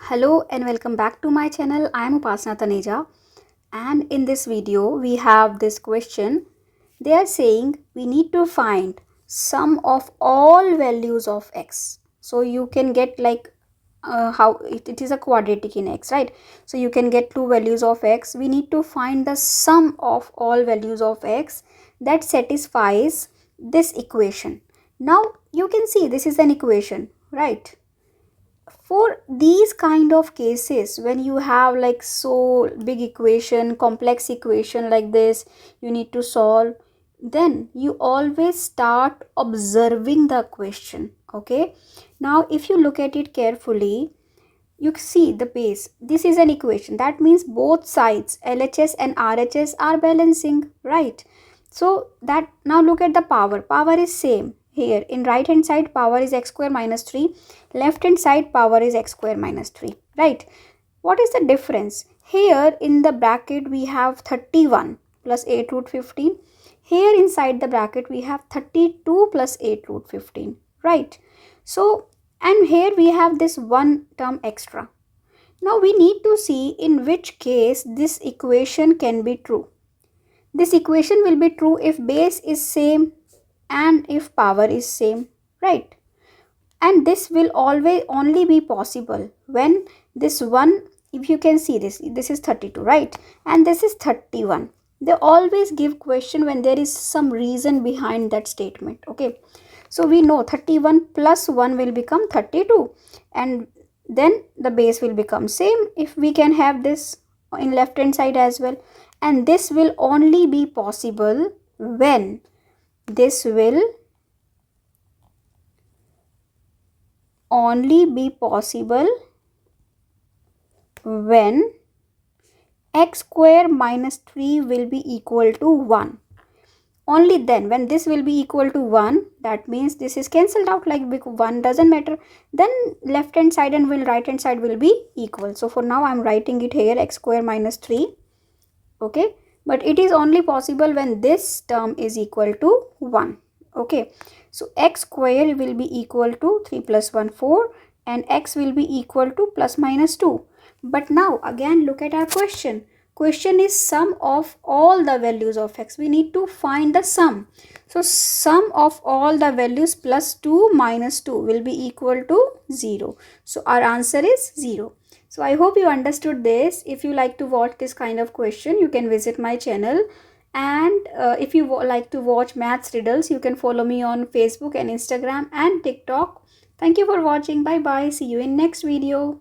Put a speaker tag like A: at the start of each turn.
A: Hello and welcome back to my channel. I am Upasana Taneja, and in this video we have this question. They are saying we need to find sum of all values of x. So you can get like how it is a quadratic in x, right? So you can get two values of x. We need to find the sum of all values of x that satisfies this equation. Now you can see this is an equation, right? For these kind of cases, when you have like so big equation, complex equation like this you need to solve, then you always start observing the question. Okay, now if you look at it carefully, you see the base. This is an equation, that means both sides LHS and RHS are balancing, right? So that, now look at the power is same. Here in right hand side power is x square minus 3, left hand side power is x square minus 3, right? What is the difference? Here in the bracket we have 31 plus 8 root 15. Here inside the bracket we have 32 plus 8 root 15, right? So, and here we have this one term extra. Now we need to see in which case this equation can be true. This equation will be true if base is same and if power is same, right? And this will always only be possible when this one, if you can see this is 32, right? And this is 31. They always give question when there is some reason behind that statement. Okay, so we know 31 plus 1 will become 32, and then the base will become same if we can have this in left hand side as well. And this will only be possible when this will only be possible when x square minus 3 will be equal to 1. Only then, when this will be equal to 1, that means this is cancelled out, like 1 doesn't matter, then left hand side and right hand side will be equal. So for now I am writing it here, x square minus 3. Okay, but it is only possible when this term is equal to 1. Okay, so x square will be equal to 3 plus 1 4, and x will be equal to plus minus 2. But now again look at our question. Question is sum of all the values of x. We need to find the sum. So sum of all the values plus 2 minus 2 will be equal to 0. So our answer is 0. So I hope you understood this. If you like to watch this kind of question, you can visit my channel. And if you like to watch maths riddles, you can follow me on Facebook and Instagram and TikTok. Thank you for watching. Bye bye. See you in next video.